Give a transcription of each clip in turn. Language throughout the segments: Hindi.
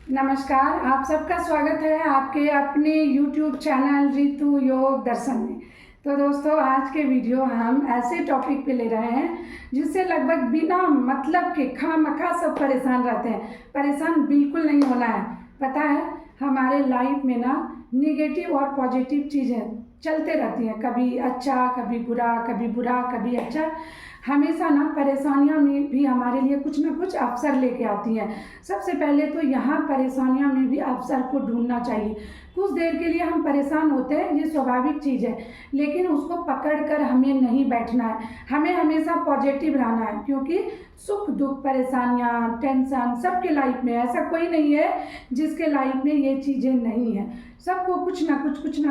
नमस्कार, आप सबका स्वागत है आपके अपने YouTube चैनल रितु योग दर्शन में। तो दोस्तों, आज के वीडियो हम ऐसे टॉपिक पे ले रहे हैं जिससे लगभग बिना मतलब के खामखा सब परेशान रहते हैं। परेशान बिल्कुल नहीं होना है। पता है, हमारे लाइफ में ना निगेटिव और पॉजिटिव चीज़ें चलते रहती हैं, कभी अच्छा कभी बुरा, कभी बुरा कभी अच्छा। हमेशा ना परेशानियां में भी हमारे लिए कुछ ना कुछ अवसर लेके आती हैं। सबसे पहले तो यहाँ परेशानियों में भी अवसर को ढूंढना चाहिए। कुछ देर के लिए हम परेशान होते हैं, ये स्वाभाविक चीज़ है, लेकिन उसको पकड़कर हमें नहीं बैठना है। हमें हमेशा पॉजिटिव रहना है, क्योंकि सुख दुख परेशानियाँ टेंशन सबके लाइफ में, ऐसा कोई नहीं है जिसके लाइफ में ये चीज़ें नहीं है। सबको कुछ ना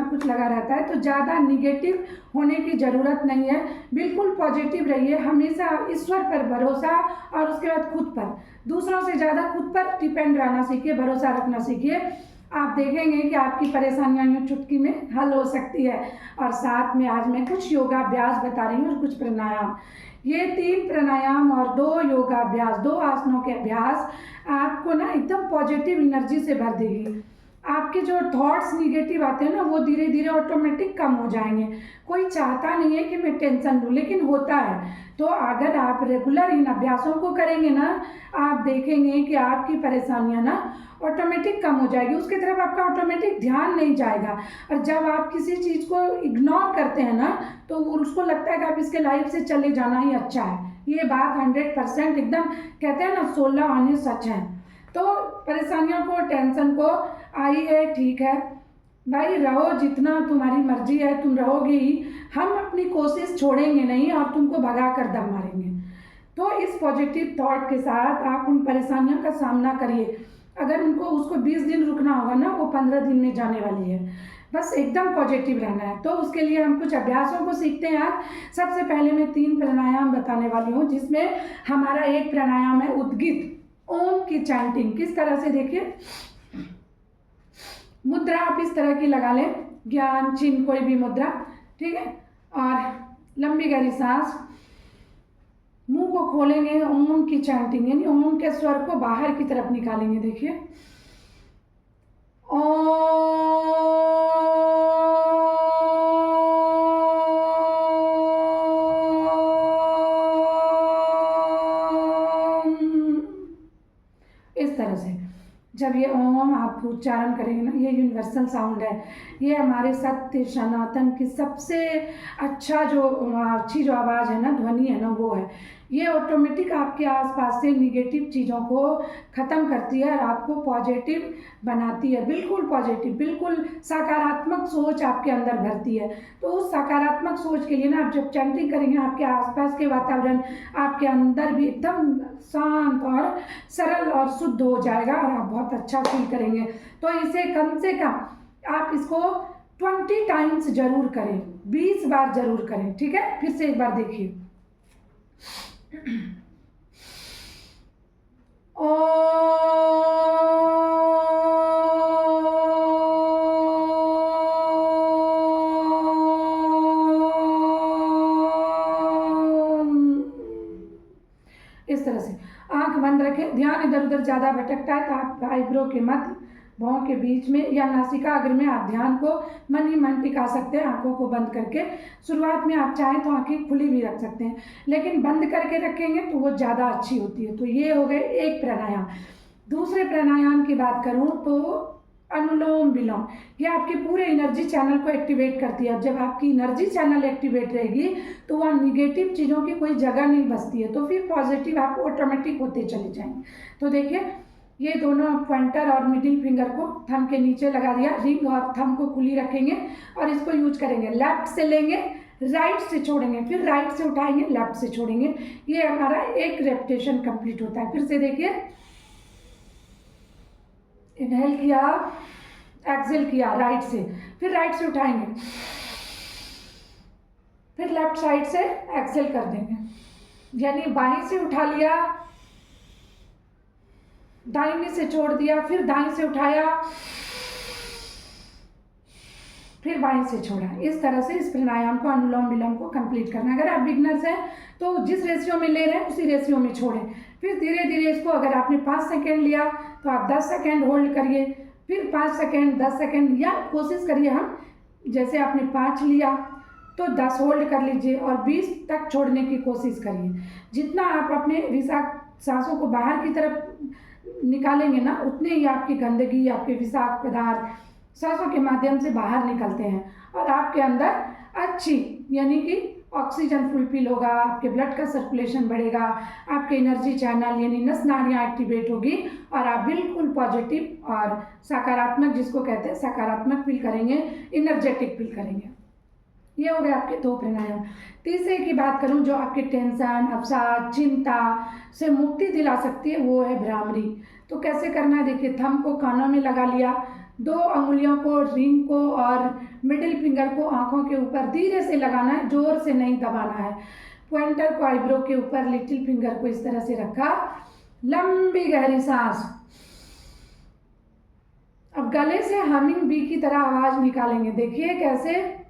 कुछ लगा रहता है। तो ज़्यादा निगेटिव होने की ज़रूरत नहीं है, बिल्कुल पॉजिटिव रहिए। हमेशा ईश्वर पर भरोसा और उसके बाद खुद पर, दूसरों से ज़्यादा खुद पर डिपेंड रहना सीखिए, भरोसा रखना सीखिए। आप देखेंगे कि आपकी परेशानियां यूँ चुटकी में हल हो सकती है। और साथ में आज मैं कुछ योगाभ्यास बता रही हूँ और कुछ प्राणायाम। ये 3 प्राणायाम और 2 योगाभ्यास, 2 आसनों के अभ्यास आपको ना एकदम पॉजिटिव एनर्जी से भर देगी। आपके जो थॉट्स निगेटिव आते हैं ना, वो धीरे धीरे ऑटोमेटिक कम हो जाएंगे। कोई चाहता नहीं है कि मैं टेंशन लूँ, लेकिन होता है। तो अगर आप रेगुलर इन अभ्यासों को करेंगे ना, आप देखेंगे कि आपकी परेशानियां ना ऑटोमेटिक कम हो जाएगी, उसकी तरफ आपका ऑटोमेटिक ध्यान नहीं जाएगा। और जब आप किसी चीज़ को इग्नोर करते हैं ना, तो उसको लगता है कि आप इसके लाइफ से चले जाना ही अच्छा है। ये बात 100% एकदम, कहते हैं ना 16 आने सच है। तो परेशानियों को, टेंशन को, आई है ठीक है भाई, रहो, जितना तुम्हारी मर्जी है तुम रहोगे ही। हम अपनी कोशिश छोड़ेंगे नहीं और तुमको भगा कर दम मारेंगे। तो इस पॉजिटिव थॉट के साथ आप उन परेशानियों का सामना करिए। अगर उसको 20 दिन रुकना होगा ना, वो 15 दिन में जाने वाली है। बस एकदम पॉजिटिव रहना है। तो उसके लिए हम कुछ अभ्यासों को सीखते हैं आज। सबसे पहले मैं 3 प्राणायाम बताने वाली हूँ, जिसमें हमारा एक प्राणायाम है उद्गित ओम की चैंटिंग। किस तरह से, देखिए, मुद्रा आप इस तरह की लगा लें, ज्ञान चिन्ह कोई भी मुद्रा, ठीक है। और लंबी गहरी सांस, मुंह को खोलेंगे, ओम की चैंटिंग यानी ओम के स्वर को बाहर की तरफ निकालेंगे। देखिए, इस तरह से जब ये ओम आप उच्चारण करेंगे ना, ये यूनिवर्सल साउंड है। ये हमारे सत्य सनातन की सबसे अच्छी जो आवाज़ है ना, ध्वनि है ना, वो है। ये ऑटोमेटिक आपके आसपास से निगेटिव चीज़ों को ख़त्म करती है और आपको पॉजिटिव बनाती है। बिल्कुल पॉजिटिव, बिल्कुल सकारात्मक सोच आपके अंदर भरती है। तो उस सकारात्मक सोच के लिए ना, आप जब चैंटिंग करेंगे, आपके आसपास के वातावरण, आपके अंदर भी एकदम शांत और सरल और शुद्ध हो जाएगा और आप बहुत अच्छा फील करेंगे। तो इसे कम से कम आप इसको 20 टाइम्स जरूर करें, 20 बार जरूर करें, ठीक है। फिर से एक बार देखिए, इस तरह से आंख बंद रखें। ध्यान इधर उधर ज़्यादा भटकता है तो आप आईब्रो के मध्य, भौं के बीच में या नासिका अग्र में आप ध्यान को मन ही मन टिका सकते हैं, आंखों को बंद करके। शुरुआत में आप चाहें तो आंखें खुली भी रख सकते हैं, लेकिन बंद करके रखेंगे तो वो ज़्यादा अच्छी होती है। तो ये हो गए एक प्राणायाम। दूसरे प्राणायाम की बात करूँ तो अनुलोम विलोम, ये आपके पूरे एनर्जी चैनल को एक्टिवेट करती है। जब आपकी एनर्जी चैनल एक्टिवेट रहेगी तो वहाँ निगेटिव चीज़ों की कोई जगह नहीं बचती है, तो फिर पॉजिटिव आप ऑटोमेटिक होते चले जाएंगे। तो देखिए, ये दोनों पॉइंटर और मिडिल फिंगर को थंब के नीचे लगा दिया, रिंग और थंब को खुली रखेंगे और इसको यूज करेंगे। लेफ्ट से लेंगे, राइट से छोड़ेंगे, फिर राइट से उठाएंगे, लेफ्ट से छोड़ेंगे। ये हमारा एक रेपिटेशन कंप्लीट होता है। फिर से देखिए, इनहेल किया, एक्सेल किया राइट से, फिर राइट से उठाएंगे, फिर लेफ्ट साइड से एक्सेल कर देंगे। यानी बाएं से उठा लिया, दाहिने से छोड़ दिया, फिर दाएं से उठाया, फिर बाएं से छोड़ा। इस तरह से इस प्राणायाम को, अनुलोम विलोम को कंप्लीट करना। अगर आप बिगनर्स हैं तो जिस रेशियो में ले रहे हैं उसी रेशियो में छोड़ें। फिर धीरे धीरे इसको, अगर आपने 5 सेकेंड लिया तो आप 10 सेकेंड होल्ड करिए, फिर 5 सेकेंड, 10 सेकेंड, या कोशिश करिए हम जैसे आपने 5 लिया तो 10 होल्ड कर लीजिए और 20 तक छोड़ने की कोशिश करिए। जितना आप अपने विषाक्त सांसों को बाहर की तरफ निकालेंगे ना, उतने ही आपकी गंदगी, आपके विषाक्त पदार्थ सांसों के माध्यम से बाहर निकलते हैं और आपके अंदर अच्छी, यानी कि ऑक्सीजन फुलफिल होगा, आपके ब्लड का सर्कुलेशन बढ़ेगा, आपके एनर्जी चैनल यानी नस नाड़ियाँ एक्टिवेट होगी और आप बिल्कुल पॉजिटिव और सकारात्मक, जिसको कहते हैं सकारात्मक फील करेंगे, एनर्जेटिक फील करेंगे। ये हो गए आपके 2 प्राणायाम। तीसरे की बात करूं जो आपके टेंशन, अवसाद, चिंता से मुक्ति दिला सकती है, वो है भ्रामरी। तो कैसे करना है, देखिए, थंब को कानों में लगा लिया, 2 अंगुलियों को, रिंग को और मिडिल फिंगर को आंखों के ऊपर धीरे से लगाना है, जोर से नहीं दबाना है। पॉइंटर को आईब्रो के ऊपर, लिटिल फिंगर को इस तरह से रखा, लंबी गहरी सांस। अब गले से हमिंग बी की तरह आवाज निकालेंगे, देखिए कैसे।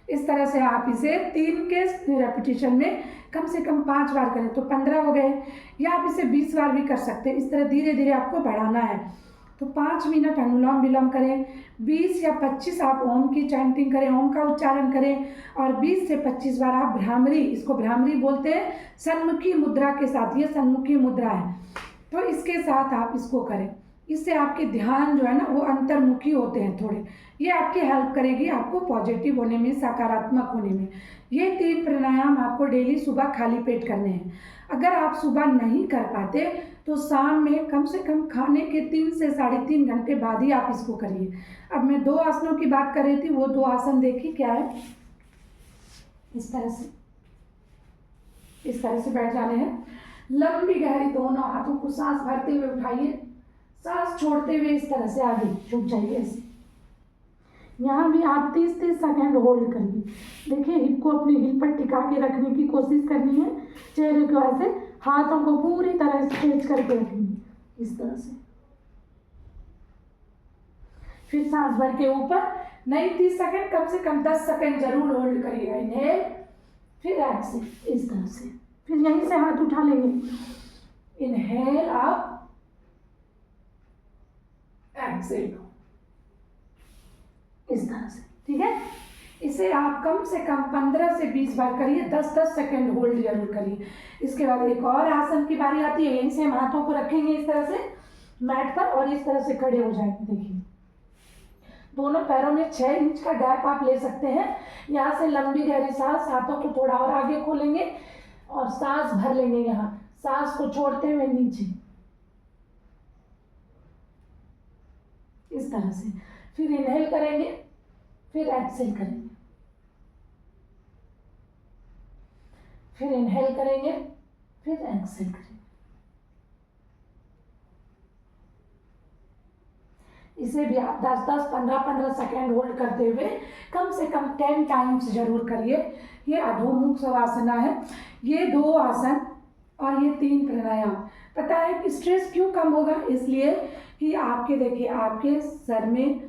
इस तरह से आप इसे 3 के रेपिटेशन में कम से कम 5 बार करें तो 15 हो गए, या आप इसे 20 बार भी कर सकते हैं। इस तरह धीरे धीरे आपको बढ़ाना है। तो 5 मिनट अनुलोम विलोम करें, 20 या 25 आप ओम की चैंटिंग करें, ओम का उच्चारण करें, और 20 से 25 बार आप भ्रामरी, इसको भ्रामरी बोलते हैं, सन्मुखी मुद्रा के साथ, ये सन्मुखी मुद्रा है, तो इसके साथ आप इसको करें। इससे आपके ध्यान जो है ना वो अंतर्मुखी होते हैं थोड़े। ये आपकी हेल्प करेगी आपको पॉजिटिव होने में, सकारात्मक होने में। ये 3 प्राणायाम आपको डेली सुबह खाली पेट करने हैं। अगर आप सुबह नहीं कर पाते तो शाम में कम से कम खाने के 3 से 3.5 घंटे बाद ही आप इसको करिए। अब मैं 2 आसनों की बात कर रही थी, वो 2 आसन देखिए क्या है। इस तरह से बैठ जाने हैं। लंबी गहरी दोनों हाथों को सांस भरते हुए उठाइए, सांस छोड़ते हुए इस तरह से आगे झुक जाइए ऐसे। यहाँ भी आप 30-30 सेकेंड होल्ड करिए। देखिए, हिप को अपनी हिल पर टिका के रखने की कोशिश करनी है। चेहरे को ऐसे, हाथों को पूरी तरह स्ट्रेच करके रखनी है इस तरह से। फिर सांस भर के ऊपर, नहीं 30 सेकेंड, कम से कम 10 सेकेंड जरूर होल्ड करिएगा। इनहेल, फिर एक्सेल, इस तरह से। फिर यहीं से हाथ उठा लेंगे। इनहेल अप, एक्सेल, इस तरह से। ठीक है, इसे आप कम से कम 15 से 20 बार करिए, 10-10 सेकेंड होल्ड जरूर करिए। इसके बाद एक और आसन की बारी आती है। यहीं से हम हाथों को रखेंगे इस तरह से मैट पर और इस तरह से खड़े हो जाएंगे। देखिए, दोनों पैरों में 6 इंच का गैप आप ले सकते हैं। यहाँ से लंबी गहरी सांस, हाथों को थोड़ा और आगे खोलेंगे और सांस भर लेंगे। यहाँ सांस को छोड़ते हुए नीचे, इस तरह से। फिर इनहेल करेंगे, फिर एक्सेल करेंगे, फिर इनहेल करेंगे, फिर एक्सेल करेंगे। इसे भी आप 10-10, 15-15 सेकेंड होल्ड करते हुए कम से कम 10 टाइम्स जरूर करिए। ये अधोमुख शवासना है। ये 2 आसन और ये 3 प्राणायाम। पता है कि स्ट्रेस क्यों कम होगा? इसलिए कि आपके, देखिए, आपके सर में,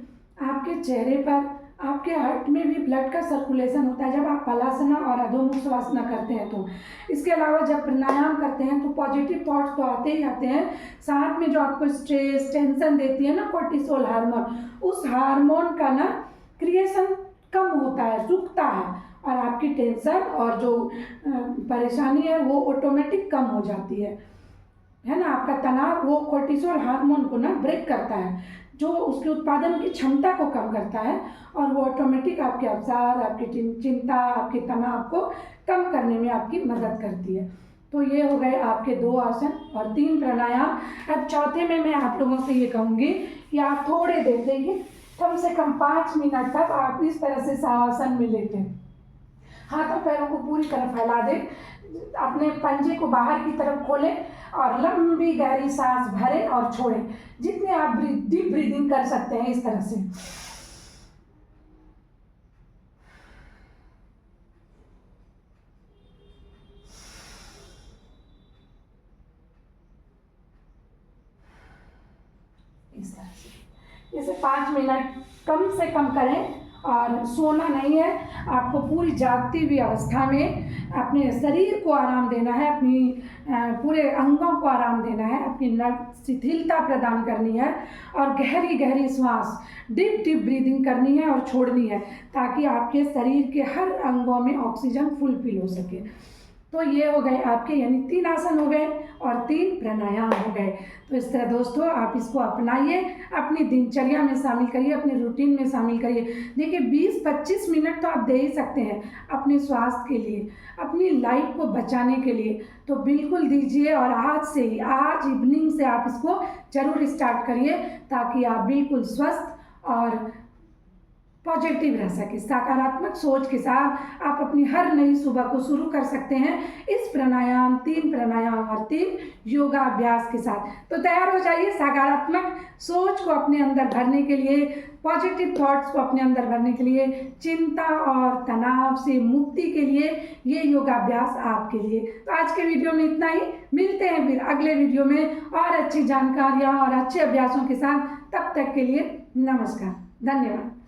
आपके चेहरे पर, आपके हार्ट में भी ब्लड का सर्कुलेशन होता है जब आप पलासना और अधोमुख शवासना करते हैं। तो इसके अलावा जब प्राणायाम करते हैं तो पॉजिटिव थॉट्स तो आते ही आते हैं, साथ में जो आपको स्ट्रेस, टेंशन देती है ना कोर्टिसोल हार्मोन, उस हार्मोन का ना क्रिएशन कम होता है, रुकता है, और आपकी टेंशन और जो परेशानी है वो ऑटोमेटिक कम हो जाती है ना। आपका तनाव वो कोर्टिसोल हार्मोन को ना ब्रेक करता है, जो उसके उत्पादन की क्षमता को कम करता है, और वो ऑटोमेटिक आपके अवसाद, आपकी चिंता, आपके तनाव को कम करने में आपकी मदद करती है। तो ये हो गए आपके 2 आसन और 3 प्राणायाम। अब चौथे में मैं आप लोगों से ये कहूँगी कि आप थोड़े देर देखिए, कम से कम 5 मिनट तक आप इस तरह से शवासन में लेटें, हाथों पैरों को पूरी तरह फैला दें, अपने पंजे को बाहर की तरफ खोलें और लंबी गहरी सांस भरें और छोड़ें। जितने आप डीप ब्रीदिंग कर सकते हैं इस तरह से। इस तरह से जैसे 5 मिनट कम से कम करें। और सोना नहीं है, आपको पूरी जागती हुई अवस्था में अपने शरीर को आराम देना है, अपनी पूरे अंगों को आराम देना है, अपनी शिथिलता प्रदान करनी है और गहरी गहरी श्वास डीप ब्रीदिंग करनी है और छोड़नी है, ताकि आपके शरीर के हर अंगों में ऑक्सीजन फुलफिल हो सके। तो ये हो गए आपके यानी 3 आसन हो गए और 3 प्राणायाम हो गए। तो इस तरह दोस्तों आप इसको अपनाइए, अपनी दिनचर्या में शामिल करिए, अपने रूटीन में शामिल करिए। देखिए 20-25 मिनट तो आप दे ही सकते हैं अपने स्वास्थ्य के लिए, अपनी लाइफ को बचाने के लिए, तो बिल्कुल दीजिए। और आज से ही, आज इवनिंग से आप इसको जरूर स्टार्ट करिए, ताकि आप बिल्कुल स्वस्थ और पॉजिटिव रह सके। सकारात्मक सोच के साथ आप अपनी हर नई सुबह को शुरू कर सकते हैं इस प्राणायाम, 3 प्राणायाम और 3 योगा अभ्यास के साथ। तो तैयार हो जाइए सकारात्मक सोच को अपने अंदर भरने के लिए, पॉजिटिव थॉट्स को अपने अंदर भरने के लिए, चिंता और तनाव से मुक्ति के लिए ये योगा अभ्यास आपके लिए। तो आज के वीडियो में इतना ही। मिलते हैं फिर अगले वीडियो में और अच्छी जानकारियाँ और अच्छे अभ्यासों के साथ। तब तक के लिए नमस्कार, धन्यवाद।